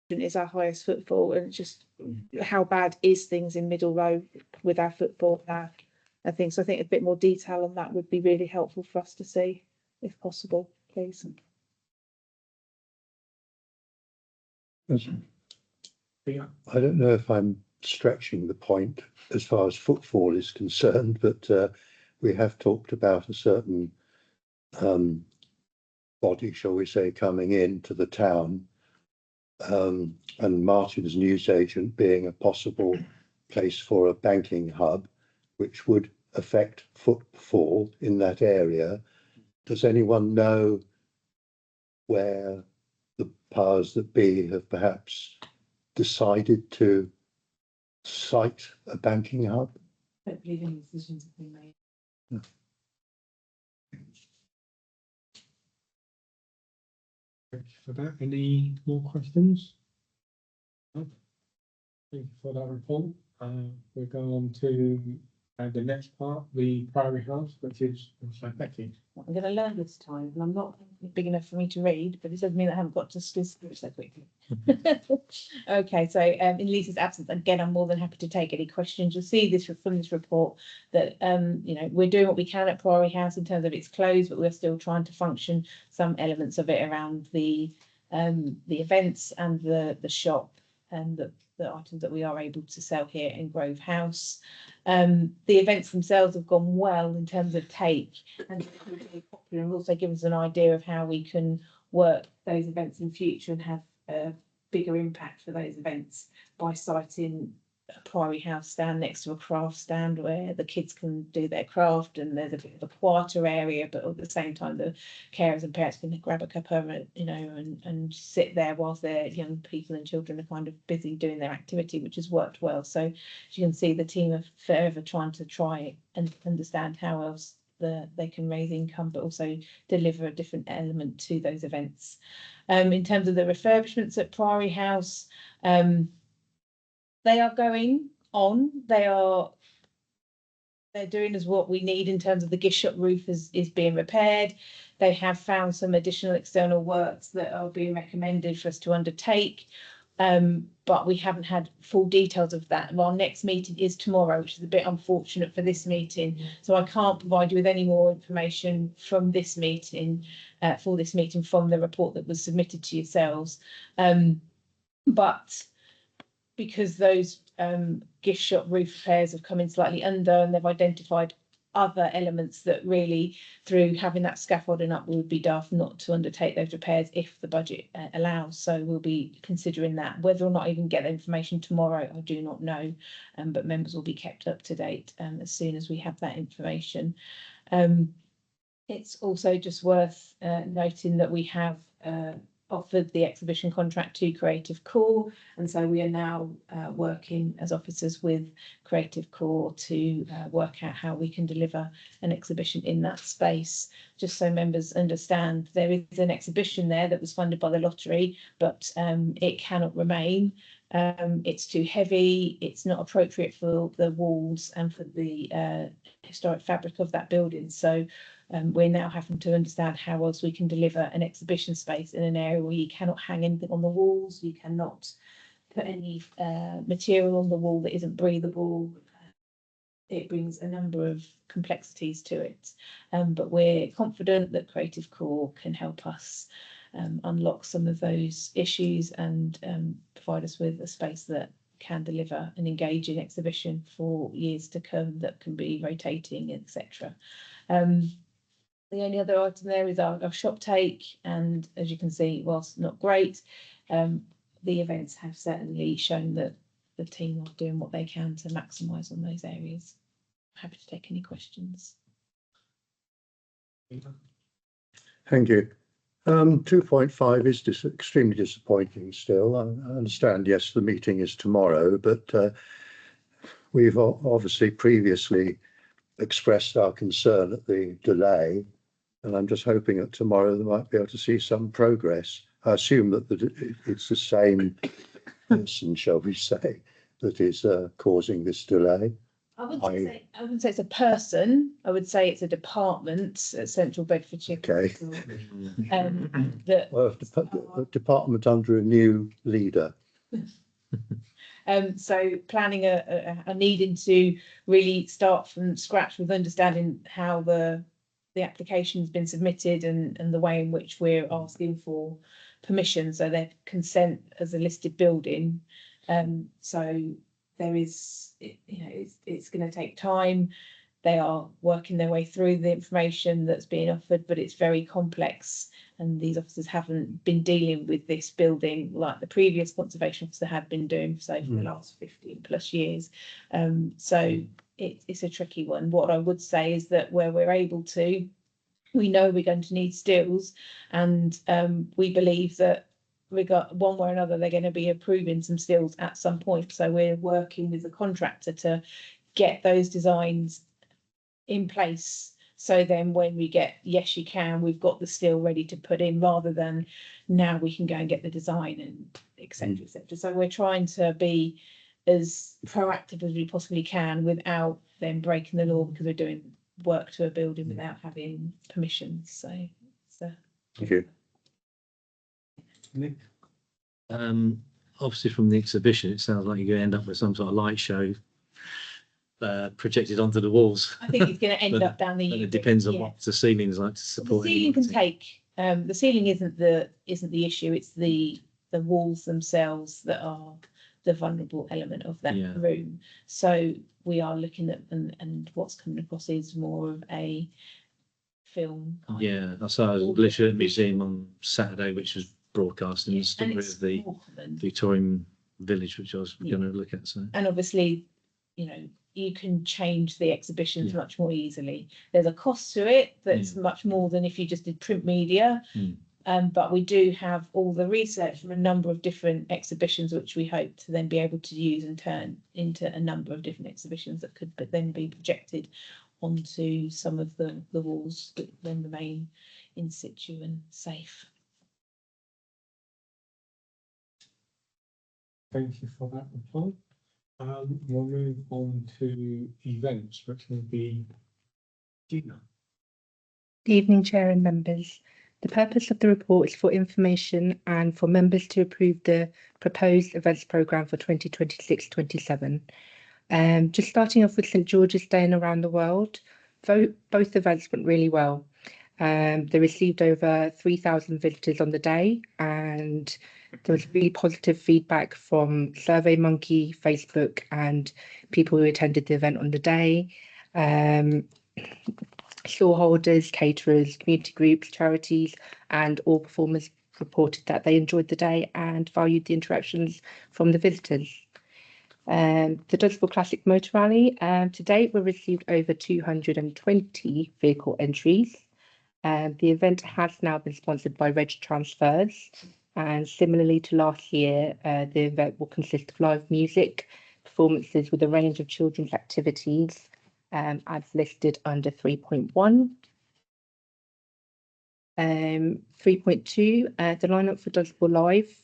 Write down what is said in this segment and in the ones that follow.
is our highest footfall, and just how bad is things in Middle Row with our footfall now. I think so. I think a bit more detail on that would be really helpful for us to see, if possible, please. I don't know if I'm stretching the point as far as footfall is concerned, but we have talked about a certain body, shall we say, coming into the town, and Martin's newsagent being a possible place for a banking hub, which would affect footfall in that area. Does anyone know where the powers that be have perhaps decided to site a banking hub? I don't believe any decisions have been made. No. Thank you for that. Any more questions? No? Thank you for that report. We'll go on to the next part, the Priory House, which is Becky. I'm going to learn this time, and I'm not big enough for me to read, but it doesn't mean that I haven't got to switch so quickly. Okay, so in Lisa's absence, again, I'm more than happy to take any questions. You'll see this from this report that you know, we're doing what we can at Priory House in terms of it's closed, but we're still trying to function some elements of it around the events and the shop and the items that we are able to sell here in Grove House. The events themselves have gone well in terms of take and really popular, and also given us an idea of how we can work those events in future and have a bigger impact for those events by citing a Priory House stand next to a craft stand where the kids can do their craft, and there's a bit of a quieter area, but at the same time the carers and parents can grab a cuppa, you know, and sit there whilst their young people and children are kind of busy doing their activity, which has worked well. So as you can see, the team are forever trying to try and understand how else they can raise income, but also deliver a different element to those events. In terms of the refurbishments at Priory House, they are going on. They're doing as what we need in terms of the gift shop roof is being repaired. They have found some additional external works that are being recommended for us to undertake, but we haven't had full details of that. And our next meeting is tomorrow, which is a bit unfortunate for this meeting. So I can't provide you with any more information from this meeting, for this meeting, from the report that was submitted to yourselves. But because those gift shop roof repairs have come in slightly under, and they've identified other elements that really, through having that scaffolding up, would be daft not to undertake those repairs if the budget allows. So we'll be considering that. Whether or not I even get the information tomorrow, I do not know, but members will be kept up to date as soon as we have that information. It's also just worth noting that we have offered the exhibition contract to Creative Core, and so we are now working as officers with Creative Core to work out how we can deliver an exhibition in that space. Just so members understand, there is an exhibition there that was funded by the lottery, but it cannot remain. It's too heavy, it's not appropriate for the walls and for the historic fabric of that building. So we're now having to understand how else we can deliver an exhibition space in an area where you cannot hang anything on the walls, you cannot put any material on the wall that isn't breathable. It brings a number of complexities to it, but we're confident that Creative Core can help us unlock some of those issues and provide us with a space that can deliver an engaging exhibition for years to come that can be rotating, etc. The only other item there is our shop take, and as you can see, whilst not great, the events have certainly shown that the team are doing what they can to maximise on those areas. I'm happy to take any questions. Thank you. 2.5 is extremely disappointing still. I understand, yes, the meeting is tomorrow, but we've obviously previously expressed our concern at the delay, and I'm just hoping that tomorrow they might be able to see some progress. I assume that it's the same person, shall we say, that is causing this delay. I wouldn't say it's a person. I would say it's a department at Central Bedfordshire. Okay. Council, that Well, if the department under a new leader. so planning a needing to really start from scratch with understanding how the application's been submitted and the way in which we're asking for permission, so their consent as a listed building. So there is, it's going to take time. They are working their way through the information that's being offered, but it's very complex. And these officers haven't been dealing with this building like the previous conservation officer had been doing for the last 15 plus years. So it's a tricky one. What I would say is that where we're able to, we know we're going to need stills, and we believe that one way or another they're going to be approving some stills at some point. So we're working with the contractor to get those designs in place, so then when we get yes you can, we've got the still ready to put in, rather than now we can go and get the design and etc etc. So we're trying to be as proactive as we possibly can without them breaking the law, because we're doing work to a building without having permission. So Thank you. Nick? Obviously from the exhibition, it sounds like you're going to end up with some sort of light show projected onto the walls. I think it's going to end But- up down the. And it depends on yeah. what the ceiling's like to The support. ceiling can it. take, the ceiling isn't the issue, it's the walls themselves that are the vulnerable element of that Yeah. room. So we are looking at, and what's coming across is more of a film. kind of- Yeah, I saw literally at the museum on Saturday, which was broadcast in Yeah, the and story it's of the more common. Victorian village, which I was Yeah. going to look at. So And obviously, you can change the exhibitions Yeah. much more easily. There's a cost to it that's much more than if you just did print media. Mm. But we do have all the research from a number of different exhibitions, which we hope to then be able to use and turn into a number of different exhibitions that could then be projected onto some of the walls that then remain in situ and safe. Thank you for that reply. We'll move on to events, which will be Gina. Good evening, Chair and members. The purpose of the report is for information and for members to approve the proposed events programme for 2026-27. Just starting off with St George's Day and Around the World, both events went really well. They received over 3,000 visitors on the day, and there was really positive feedback from SurveyMonkey, Facebook, and people who attended the event on the day. Stallholders, caterers, community groups, charities, and all performers reported that they enjoyed the day and valued the interactions from the visitors. The Dunsborough Classic Motor Rally, to date, we received over 220 vehicle entries. The event has now been sponsored by Reg Transfers, and similarly to last year, the event will consist of live music, performances with a range of children's activities, as listed under 3.1. 3.2, the lineup for Dunsborough Live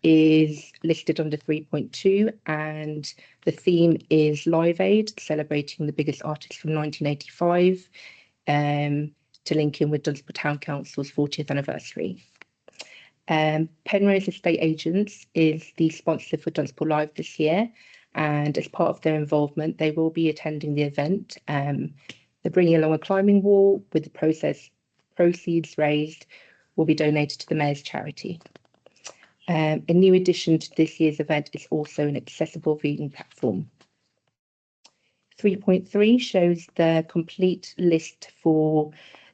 is listed under 3.2, and the theme is Live Aid, celebrating the biggest artists from 1985, to link in with Dunsborough Town Council's 40th anniversary. Penrose Estate Agents is the sponsor for Dunsborough Live this year, and as part of their involvement, they will be attending the event. They're bringing along a climbing wall with the proceeds raised will be donated to the Mayor's charity. A new addition to this year's event is also an accessible viewing platform. 3.3 shows the complete list for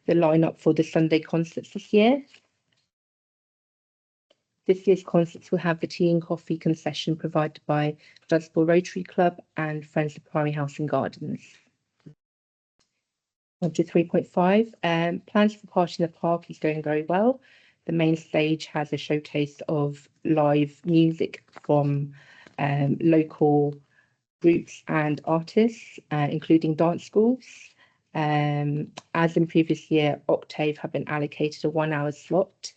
the lineup for the Sunday concerts this year. This year's concerts will have the tea and coffee concession provided by Dunsborough Rotary Club and Friends of Priory House and Gardens. On to 3.5, plans for Party in the Park is going very well. The main stage has a showcase of live music from local groups and artists, including dance schools. As in previous year, Octave have been allocated a 1 hour slot,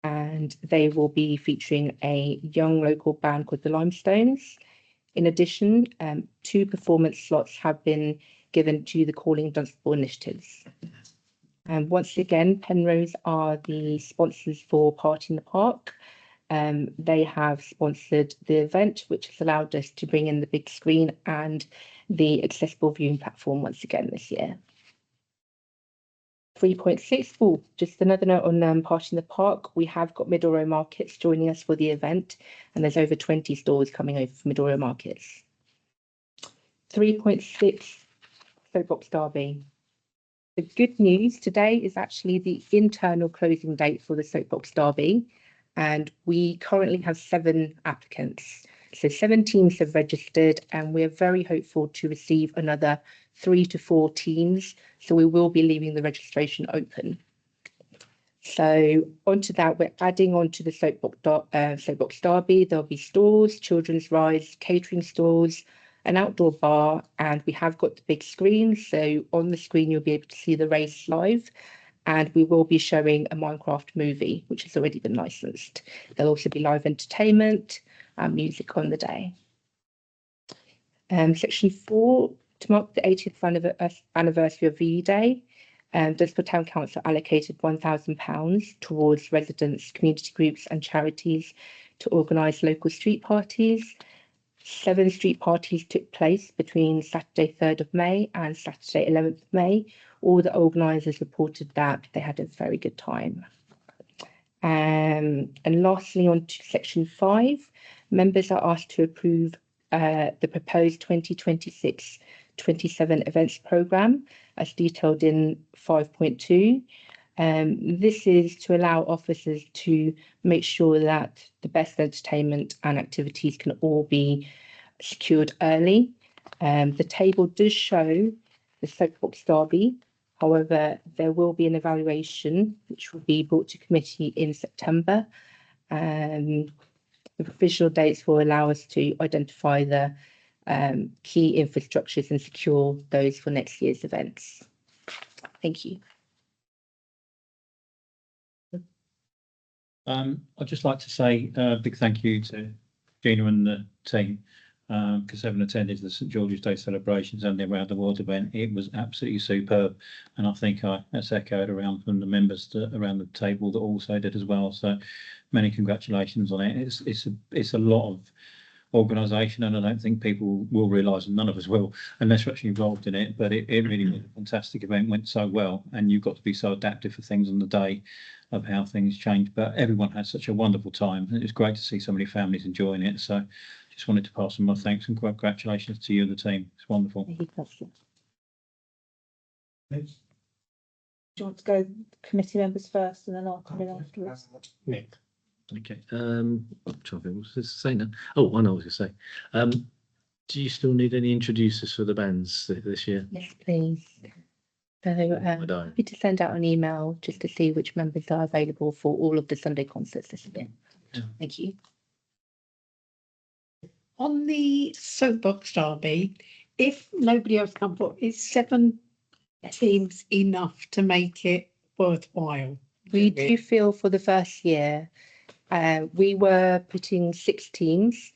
and they will be featuring a young local band called the Limestones. In addition, 2 performance slots have been given to the Calling Dunstable initiatives. And once again, Penrose are the sponsors for Party in the Park. They have sponsored the event, which has allowed us to bring in the big screen and the accessible viewing platform once again this year. 3.6, oh, just another note on Party in the Park. We have got Middle Row Markets joining us for the event, and there's over 20 stores coming over for Middle Row Markets. 3.6, Soapbox Derby. The good news today is actually the internal closing date for the Soapbox Derby, and we currently have 7 applicants. So 7 teams have registered, and we're very hopeful to receive another 3 to 4 teams. So we will be leaving the registration open. So onto that, we're adding on to the Soapbox Derby. There'll be stores, children's rides, catering stores, an outdoor bar, and we have got the big screen. So on the screen, you'll be able to see the race live. And we will be showing a Minecraft movie, which has already been licensed. There'll also be live entertainment and music on the day. Section 4, to mark the 80th anniversary of VE Day, Dunstable Town Council allocated £1,000 towards residents, community groups and charities to organise local street parties. 7 street parties took place between Saturday 3rd of May and Saturday 11th of May. All the organisers reported that they had a very good time. And lastly, on to section 5, members are asked to approve the proposed 2026-27 events programme as detailed in 5.2. This is to allow officers to make sure that the best entertainment and activities can all be secured early. The table does show the Soapbox Derby. However, there will be an evaluation which will be brought to committee in September. The provisional dates will allow us to identify the key infrastructures and secure those for next year's events. Thank you. I'd just like to say a big thank you to Gina and the team, because having attended the St George's Day celebrations and the Around the World event, it was absolutely superb. And I think that's echoed around from the members around the table that also did as well. So many congratulations on it. It's a lot of organisation, and I don't think people will realise, and none of us will, unless we're actually involved in it. But it really was a fantastic event, went so well, and you've got to be so adaptive for things on the day of how things change. But everyone had such a wonderful time, and it was great to see so many families enjoying it. So just wanted to pass on my thanks and congratulations to you and the team. It's wonderful. Thank you, Councillor. Nick? Do you want to go committee members first and then I'll come in afterwards? Nick. Okay. I'm trying to think what was this to say now. Oh, I know what I was going to say. Do you still need any introducers for the bands this year? Yes, please. So I don't. happy to send out an email just to see which members are available for all of the Sunday concerts this year. Yeah. Thank you. On the Soapbox Derby, if nobody else can put, is 7 teams enough to make it worthwhile? We do feel for the first year, we were putting 6 teams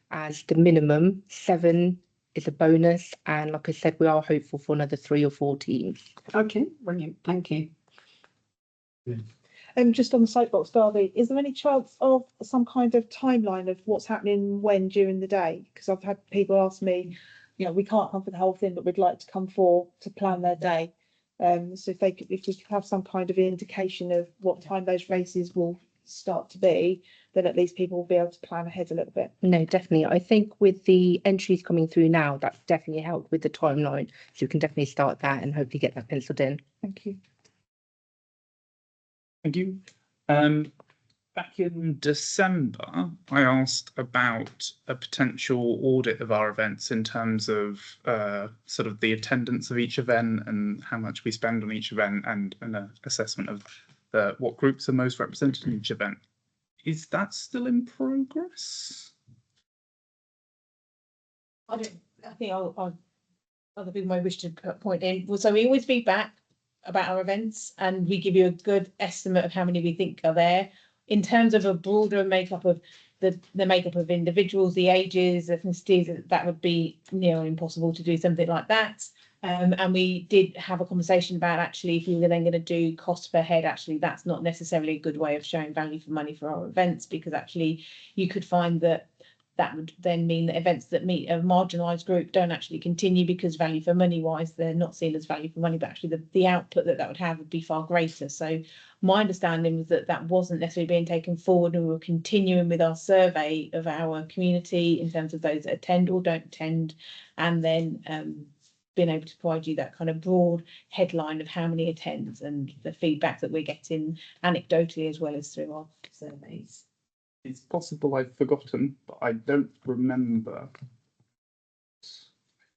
as the minimum. 7 is a bonus, and like I said, we are hopeful for another 3 or 4 teams. Okay, brilliant, thank you. Just on the Soapbox Derby, is there any chance of some kind of timeline of what's happening when during the day? Because I've had people ask me, you know, we can't come for the whole thing, but we'd like to come for to plan their day. So if we could have some kind of indication of what time those races will start to be, then at least people will be able to plan ahead a little bit. No, definitely. I think with the entries coming through now, that's definitely helped with the timeline. So we can definitely start that and hopefully get that penciled in. Thank you. Thank you. Back in December, I asked about a potential audit of our events in terms of sort of the attendance of each event and how much we spend on each event, and an assessment of what groups are most represented in each event. Is that still in progress? I think other people may wish to point in. Well, so we always feedback about our events and we give you a good estimate of how many we think are there. In terms of a broader makeup of the makeup of individuals, the ages, ethnicities, that would be near impossible to do something like that. And we did have a conversation about actually if you were then going to do cost per head, actually that's not necessarily a good way of showing value for money for our events, because actually you could find that would then mean that events that meet a marginalised group don't actually continue, because value for money wise they're not seen as value for money, but actually the output that would have would be far greater. So my understanding was that wasn't necessarily being taken forward, and we were continuing with our survey of our community in terms of those that attend or don't attend, and then being able to provide you that kind of broad headline of how many attends and the feedback that we're getting anecdotally as well as through our surveys. It's possible I've forgotten, but I don't remember. I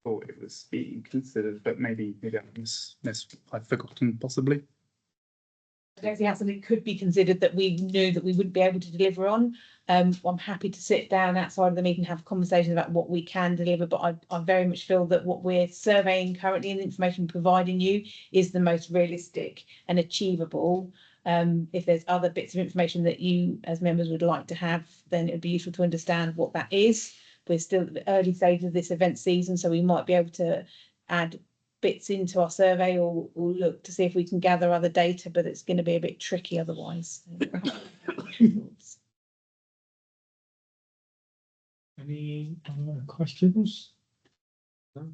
thought it was being considered, but maybe I've forgotten possibly. I don't see how something could be considered that we knew that we wouldn't be able to deliver on. I'm happy to sit down outside of the meeting and have conversations about what we can deliver, but I very much feel that what we're surveying currently and the information providing you is the most realistic and achievable. If there's other bits of information that you as members would like to have, then it would be useful to understand what that is. We're still at the early stage of this event season, so we might be able to add bits into our survey or look to see if we can gather other data, but it's going to be a bit tricky otherwise. Any other questions? No?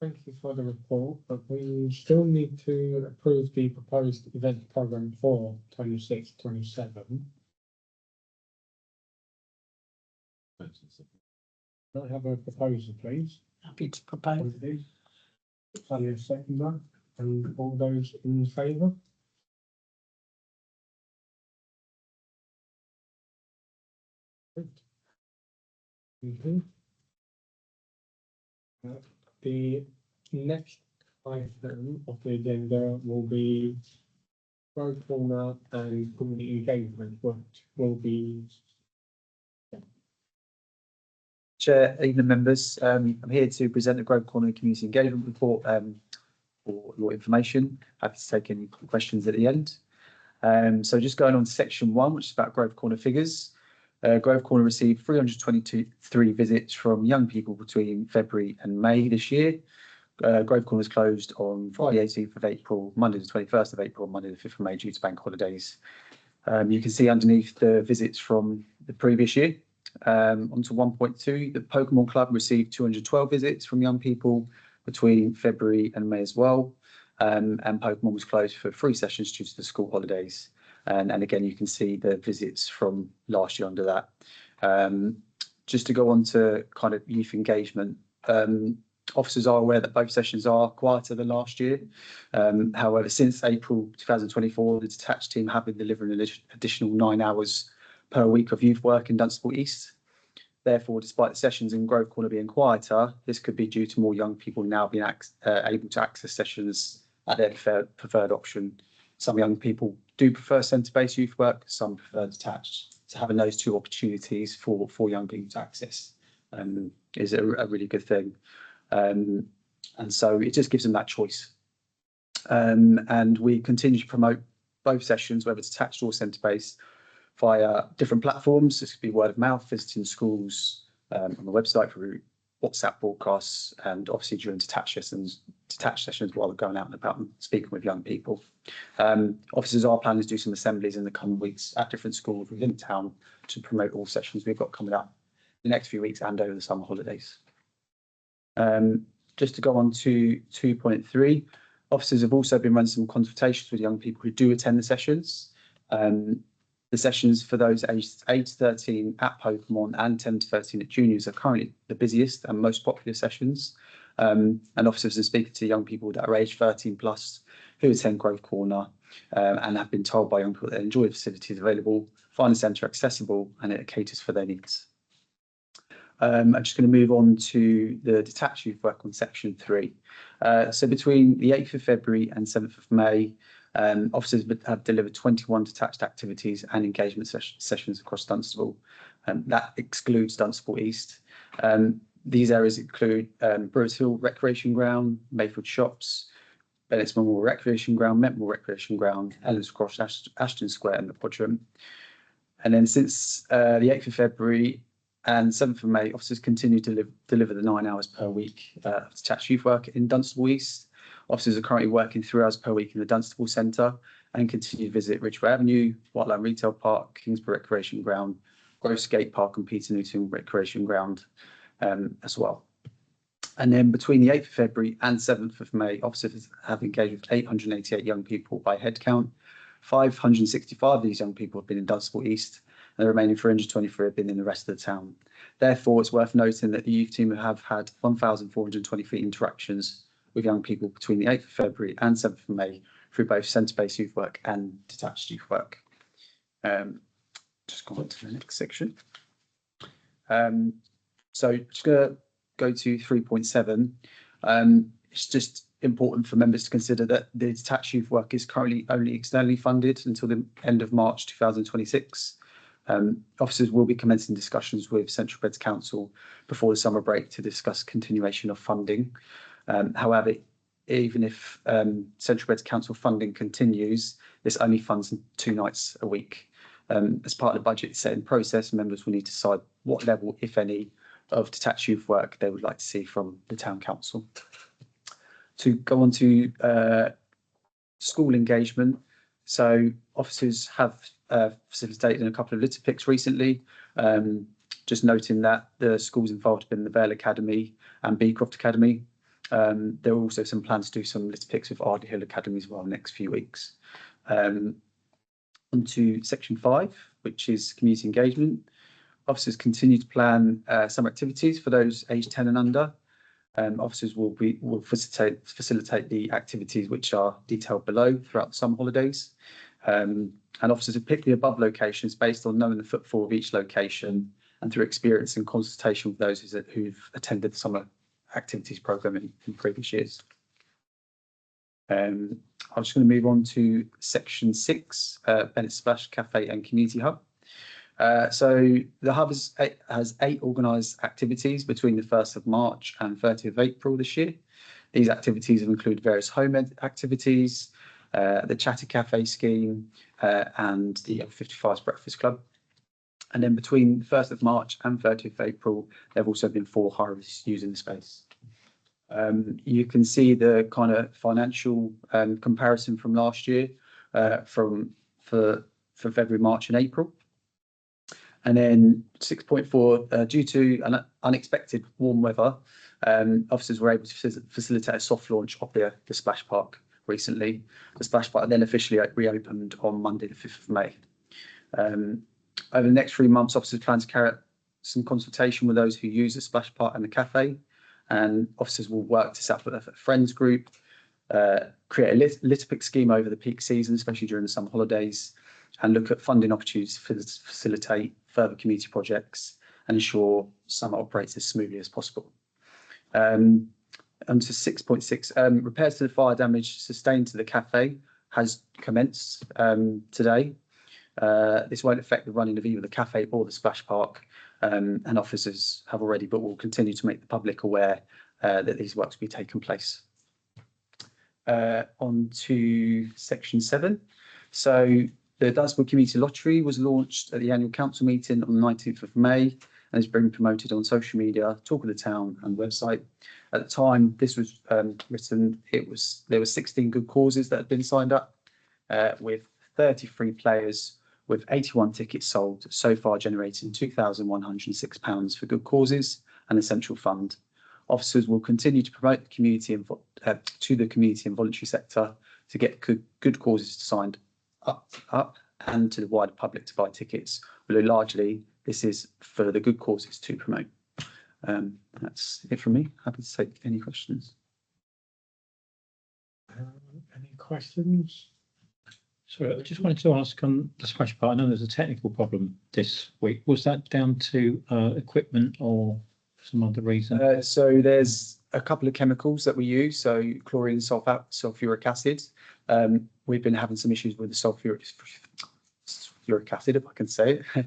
Thank you for the report, but we still need to approve the proposed event programme for 26-27. Can I have a proposal, please? Happy to propose. Sally, a seconder, and all those in favour? The next item of the agenda will be Grove Corner and community engagement, which will be. Chair, evening members, I'm here to present the Grove Corner Community Engagement Report for your information. Happy to take any questions at the end. So just going on to section 1, which is about Grove Corner figures. Grove Corner received 323 visits from young people between February and May this year. Grove Corner was closed on Friday 18th of April, Monday the 21st of April, Monday the 5th of May due to bank holidays. You can see underneath the visits from the previous year. Onto 1.2, the Pokemon Club received 212 visits from young people between February and May as well. And Pokemon was closed for 3 sessions due to the school holidays. And again, you can see the visits from last year under that. Just to go on to kind of youth engagement, officers are aware that both sessions are quieter than last year. However, since April 2024, the detached team have been delivering an additional 9 hours per week of youth work in Dunstable East. Therefore, despite the sessions in Grove Corner being quieter, this could be due to more young people now being able to access sessions at their preferred option. Some young people do prefer centre-based youth work, some prefer detached. So having those 2 opportunities for young people to access is a really good thing. And so it just gives them that choice. And we continue to promote both sessions, whether it's detached or centre-based, via different platforms. This could be word of mouth, visiting schools, on the website, through WhatsApp broadcasts, and obviously during detached sessions while we're going out and about and speaking with young people. Officers are planning to do some assemblies in the coming weeks at different schools within town to promote all sessions we've got coming up the next few weeks and over the summer holidays. Just to go on to 2.3, officers have also been running some consultations with young people who do attend the sessions. The sessions for those aged 8 to 13 at Pokemon and 10 to 13 at juniors are currently the busiest and most popular sessions. And officers are speaking to young people that are aged 13 plus who attend Grove Corner and have been told by young people that they enjoy the facilities available, find the centre accessible, and it caters for their needs. I'm just going to move on to the detached youth work on section 3. So between the 8th of February and 7th of May, officers have delivered 21 detached activities and engagement sessions across Dunstable. That excludes Dunstable East. These areas include Brewers Hill Recreation Ground, Mayfield Shops, Bennett's Memorial Recreation Ground, Mentmore Recreation Ground, Ellen's Cross, Ashton Square and the Podrum. And then since the 8th of February and 7th of May, officers continue to deliver the 9 hours per week detached youth work in Dunstable East. Officers are currently working 3 hours per week in the Dunstable Centre and continue to visit Ridgeway Avenue, Whiteland Retail Park, Kingsborough Recreation Ground, Grove Skate Park and Peter Newton Recreation Ground as well. And then between the 8th of February and 7th of May, officers have engaged with 888 young people by head count. 565 of these young people have been in Dunstable East, and the remaining 323 have been in the rest of the town. Therefore, it's worth noting that the youth team have had 1,423 interactions with young people between the 8th of February and 7th of May through both centre-based youth work and detached youth work. Just go on to the next section. So just going to go to 3.7. It's just important for members to consider that the detached youth work is currently only externally funded until the end of March 2026. Officers will be commencing discussions with Central Beds Council before the summer break to discuss continuation of funding. However, even if Central Beds Council funding continues, this only funds 2 nights a week. As part of the budget setting process, members will need to decide what level, if any, of detached youth work they would like to see from the Town Council. To go on to school engagement. So officers have facilitated in a couple of litter picks recently. Just noting that the schools involved have been the Vale Academy and Beecroft Academy. There are also some plans to do some litter picks with Ardley Hill Academy as well next few weeks. On to section 5, which is community engagement. Officers continue to plan summer activities for those aged 10 and under. Officers will facilitate the activities which are detailed below throughout the summer holidays. And officers have picked the above locations based on knowing the footfall of each location and through experience and consultation with those who've attended the summer activities programme in previous years. I'm just going to move on to section 6, Bennett Splash Cafe and Community Hub. So the hub has 8 organised activities between the 1st of March and 30th of April this year. These activities have included various home activities, the Chatty Cafe scheme, and the 55s Breakfast Club. And then between the 1st of March and 30th of April, there have also been 4 hires using the space. You can see the kind of financial comparison from last year for February, March and April. And then 6.4, due to an unexpected warm weather, officers were able to facilitate a soft launch of the splash park recently. The splash park then officially reopened on Monday, the 5th of May. Over the next 3 months, officers plan to carry out some consultation with those who use the splash park and the cafe, and officers will work to set up a friends group, create a litter pick scheme over the peak season, especially during the summer holidays, and look at funding opportunities to facilitate further community projects and ensure summer operates as smoothly as possible. And to 6.6, repairs to the fire damage sustained to the cafe has commenced today. This won't affect the running of either the cafe or the splash park, and officers have already, but will continue to make the public aware that these works will be taking place. On to section 7. So the Dunstable Community Lottery was launched at the annual council meeting on the 19th of May and has been promoted on social media, Talk of the Town and website. At the time this was written, there were 16 good causes that had been signed up, with 33 players with 81 tickets sold, so far generating £2,106 for good causes and a central fund. Officers will continue to promote the community and to the community and voluntary sector to get good causes signed up and to the wider public to buy tickets. Although largely this is for the good causes to promote. That's it from me. Happy to take any questions. Any questions? Sorry, I just wanted to ask on the splash park. I know there's a technical problem this week. Was that down to equipment or some other reason? So there's a couple of chemicals that we use. So chlorine, sulfuric acid. We've been having some issues with the sulfuric acid, if I can say it,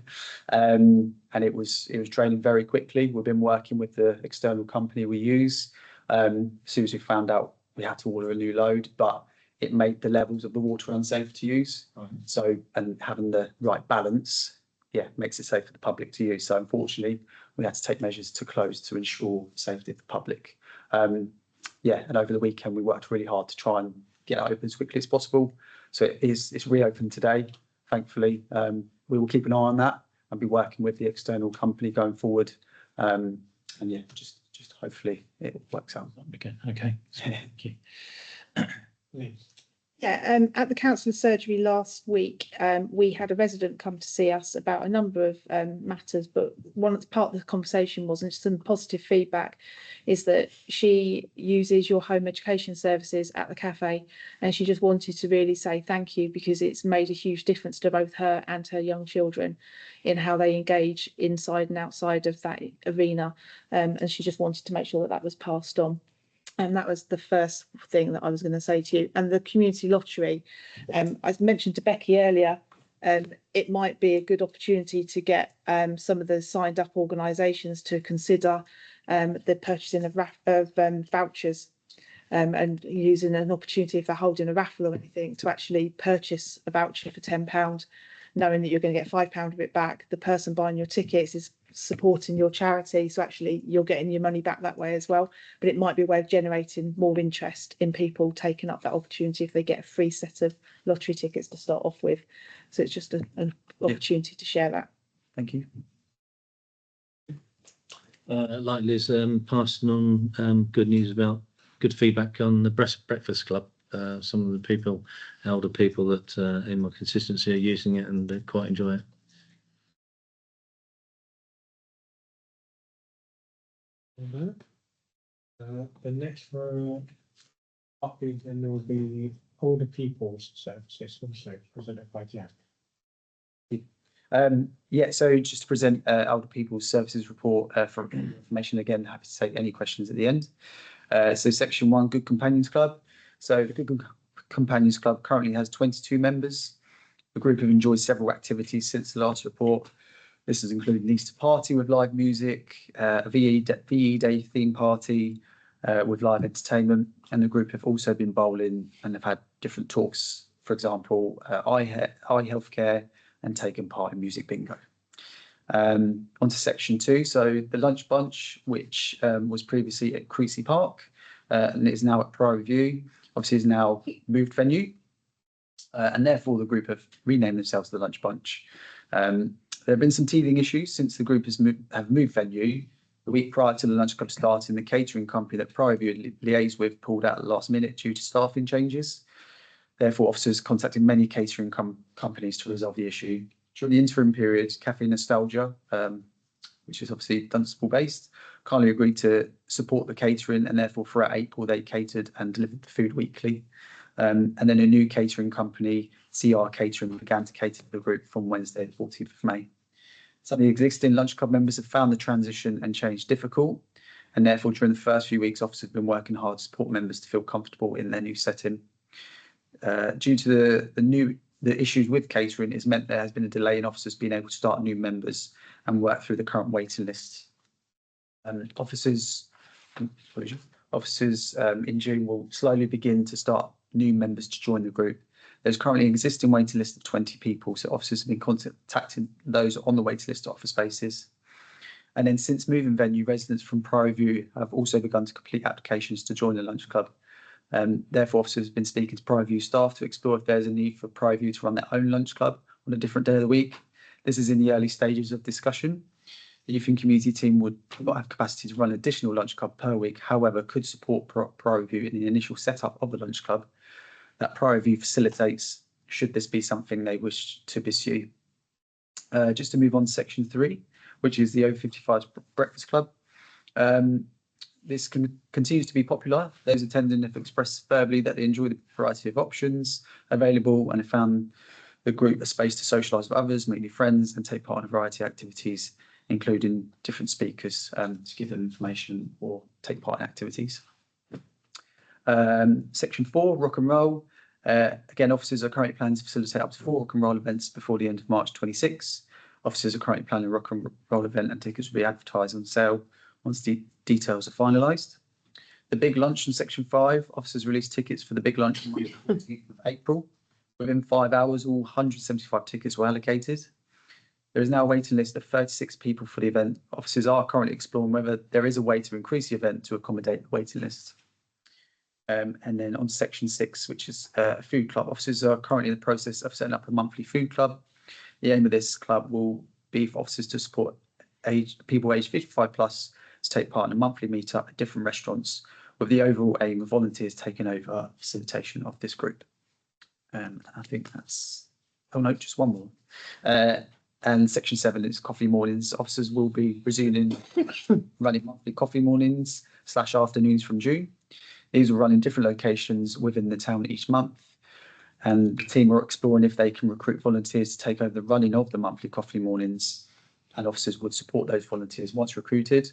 and it was draining very quickly. We've been working with the external company we use. As soon as we found out, we had to order a new load, but it made the levels of the water unsafe to use. Right. So, and having the right balance makes it safe for the public to use. So unfortunately, we had to take measures to close to ensure the safety of the public. And over the weekend we worked really hard to try and get it open as quickly as possible. So it's reopened today, thankfully. We will keep an eye on that and be working with the external company going forward. Just hopefully it works out. Okay. Thank you. Yeah, at the council of surgery last week, we had a resident come to see us about a number of matters, but one part of the conversation was, and some positive feedback, is that she uses your home education services at the cafe, and she just wanted to really say thank you, because it's made a huge difference to both her and her young children in how they engage inside and outside of that arena, and she just wanted to make sure that that was passed on. And that was the first thing that I was going to say to you. And the community lottery, I mentioned to Becky earlier, it might be a good opportunity to get some of the signed up organisations to consider the purchasing of vouchers, and using an opportunity, if they're holding a raffle or anything, to actually purchase a voucher for £10, knowing that you're going to get £5 of it back. The person buying your tickets is supporting your charity, so actually you're getting your money back that way as well. But it might be a way of generating more interest in people taking up that opportunity if they get a free set of lottery tickets to start off with. So it's just an opportunity to share that. Thank you. Like Liz, passing on good news about good feedback on the Breakfast Club. Some of the people, elder people that in my consistency are using it and they quite enjoy it. The next row up, then there will be older people's services, also presented by Jack. So just to present older people's services report for information, again, happy to take any questions at the end. So section 1, Good Companions Club. So the Good Companions Club currently has 22 members. The group have enjoyed several activities since the last report. This has included an Easter party with live music, a VE Day theme party with live entertainment, and the group have also been bowling and have had different talks, for example, eye healthcare, and taken part in music bingo. Onto section 2, so the Lunch Bunch, which was previously at Creasy Park and is now at Priory View, obviously has now moved venue, and therefore the group have renamed themselves the Lunch Bunch. There have been some teething issues since the group has moved venue. The week prior to the Lunch Club starting, the catering company that Priory View had liaised with pulled out at the last minute due to staffing changes. Therefore, officers contacted many catering companies to resolve the issue. During the interim period, Cafe Nostalgia, which is obviously Dunstable based, kindly agreed to support the catering, and therefore throughout April they catered and delivered the food weekly. And then a new catering company, CR Catering, began to cater for the group from Wednesday, the 14th of May. Some of the existing Lunch Club members have found the transition and change difficult, and therefore during the first few weeks, officers have been working hard to support members to feel comfortable in their new setting. Due to the issues with catering, it's meant there has been a delay in officers being able to start new members and work through the current waiting list. Officers in June will slowly begin to start new members to join the group. There's currently an existing waiting list of 20 people, so officers have been contacting those on the waiting list to offer spaces. And then since moving venue, residents from Priory View have also begun to complete applications to join the Lunch Club. Therefore, officers have been speaking to Priory View staff to explore if there's a need for Priory View to run their own lunch club on a different day of the week. This is in the early stages of discussion. The youth and community team would not have capacity to run an additional lunch club per week, however, could support Priory View in the initial setup of the lunch club that Priory View facilitates, should this be something they wish to pursue. Just to move on to section 3, which is the over 55s Breakfast Club. This continues to be popular. Those attending have expressed verbally that they enjoy the variety of options available and have found the group a space to socialise with others, make new friends, and take part in a variety of activities, including different speakers to give them information or take part in activities. Section 4, Rock and Roll. Again, officers are currently planning to facilitate up to 4 rock and roll events before the end of March 26. Officers are currently planning a rock and roll event, and tickets will be advertised on sale once the details are finalised. The Big Lunch in section 5, officers released tickets for the Big Lunch on the 14th of April. Within 5 hours, all 175 tickets were allocated. There is now a waiting list of 36 people for the event. Officers are currently exploring whether there is a way to increase the event to accommodate the waiting list. And then on section 6, which is a food club. Officers are currently in the process of setting up a monthly food club. The aim of this club will be for officers to support people aged 55 plus to take part in a monthly meetup at different restaurants, with the overall aim of volunteers taking over facilitation of this group. I think that's, oh no, just one more. And section 7 is coffee mornings. Officers will be resuming running monthly coffee mornings / afternoons from June. These will run in different locations within the town each month. And the team are exploring if they can recruit volunteers to take over the running of the monthly coffee mornings. And officers would support those volunteers once recruited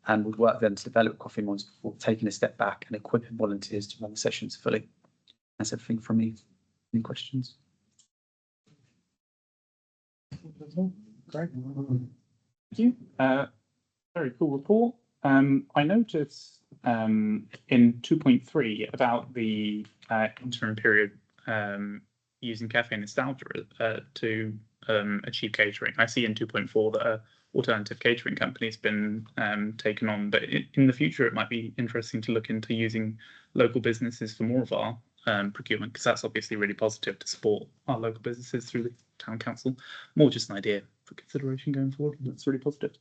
and would work with them to develop coffee mornings before taking a step back and equipping volunteers to run the sessions fully. That's everything from me. Any questions? Great. Thank you. Very cool report. I noticed in 2.3 about the interim period using Cafe Nostalgia to achieve catering. I see in 2.4 that an alternative catering company has been taken on, but in the future it might be interesting to look into using local businesses for more of our procurement, because that's obviously really positive to support our local businesses through the town council. More just an idea for consideration going forward. That's really positive.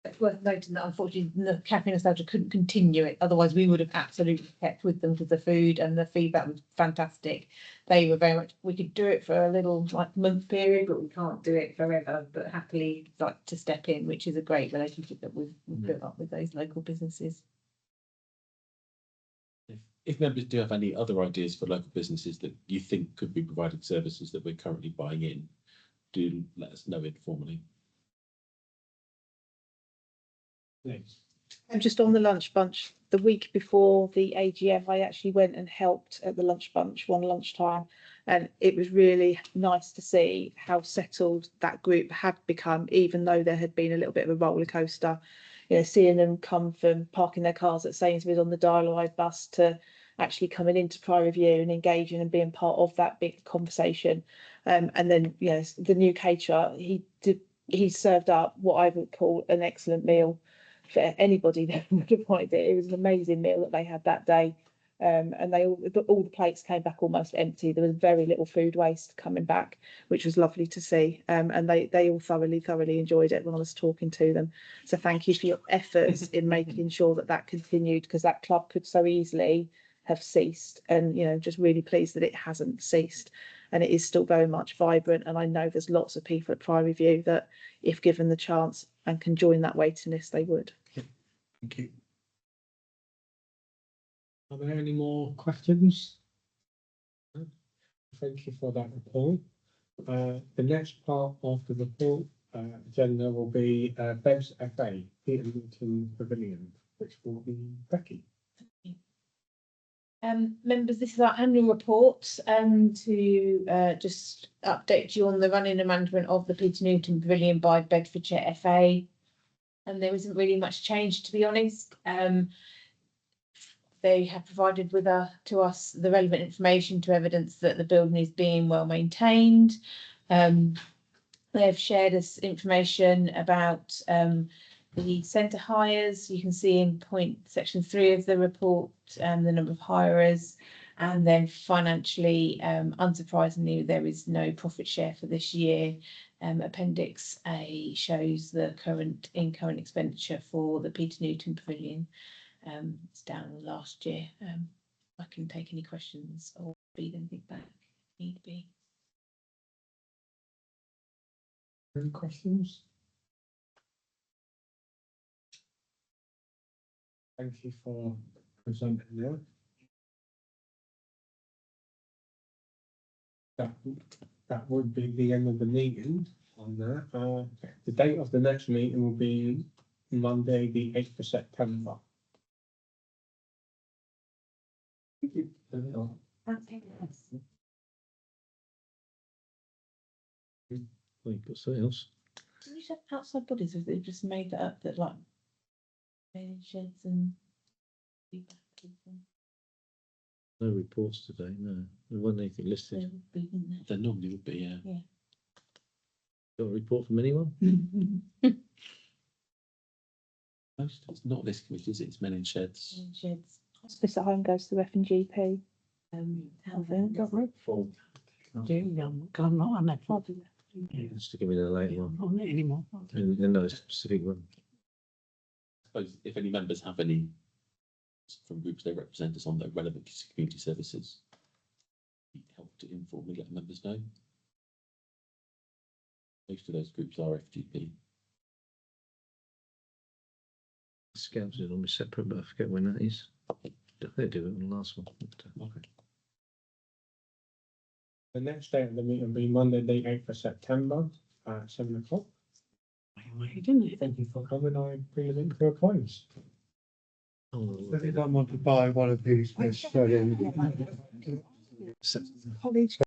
It's worth noting that unfortunately the Cafe Nostalgia couldn't continue it, otherwise we would have absolutely kept with them because the food and the feedback was fantastic. They were very much, we could do it for a little like month period, but we can't do it forever, but happily like to step in, which is a great relationship that we've built up with those local businesses. If members do have any other ideas for local businesses that you think could be providing services that we're currently buying in, do let us know informally. Thanks. And just on the lunch bunch, the week before the AGM, I actually went and helped at the lunch bunch one lunchtime. And it was really nice to see how settled that group had become, even though there had been a little bit of a roller coaster. You know, seeing them come from parking their cars at Sainsbury's on the Dial-A-Ride bus to actually coming into Prior Review and engaging and being part of that big conversation. And then, you know, the new caterer, he served up what I would call an excellent meal for anybody that would have wanted it. It was an amazing meal that they had that day. And all the plates came back almost empty. There was very little food waste coming back, which was lovely to see. And they all thoroughly enjoyed it when I was talking to them. So thank you for your efforts in making sure that that continued, because that club could so easily have ceased. And, you know, just really pleased that it hasn't ceased. And it is still very much vibrant. And I know there's lots of people at Prior Review that, if given the chance and can join that waiting list, they would. Thank you. Are there any more questions? No? Thank you for that report. The next part of the report agenda will be BEVS FA, Peter Newton Pavilion, which will be Becky. Members, this is our annual report to just update you on the running and management of the Peter Newton Pavilion by Bedfordshire FA. And there isn't really much change, to be honest. They have provided to us the relevant information to evidence that the building is being well maintained. They have shared us information about the centre hires. You can see in section 3 of the report the number of hirers, and then financially, unsurprisingly, there is no profit share for this year. Appendix A shows the current expenditure for the Peter Newton Pavilion. It's down last year. I can take any questions or feed anything back if need be. Any questions? Thank you for presenting that. That would be the end of the meeting on that. The date of the next meeting will be Monday, the 8th of September. Thank you. We've got something else. Did you have outside bodies, or have they just made that up, that like sheds and No reports today, no. There wasn't anything listed. There normally would be, yeah. Yeah. Got a report from anyone? Most, it's not this committee, is it? It's men in sheds. Sheds, Hospice at home goes to F&GP. health I think. Full. I'm not on it. Just to give me the later one. On it anymore. In those specific one. I suppose if any members have any from groups they represent us on that are relevant to community services, it'd help to informally let members know. Most of those groups are FGP. Scouts is almost separate, but I forget when that is. They do it on the last one. Okay. The next date of the meeting will be Monday, the 8th of September at 7 o'clock. Didn't it? Thank you for coming. I bring the meeting to a close. Oh, Does anyone want to buy one of these? College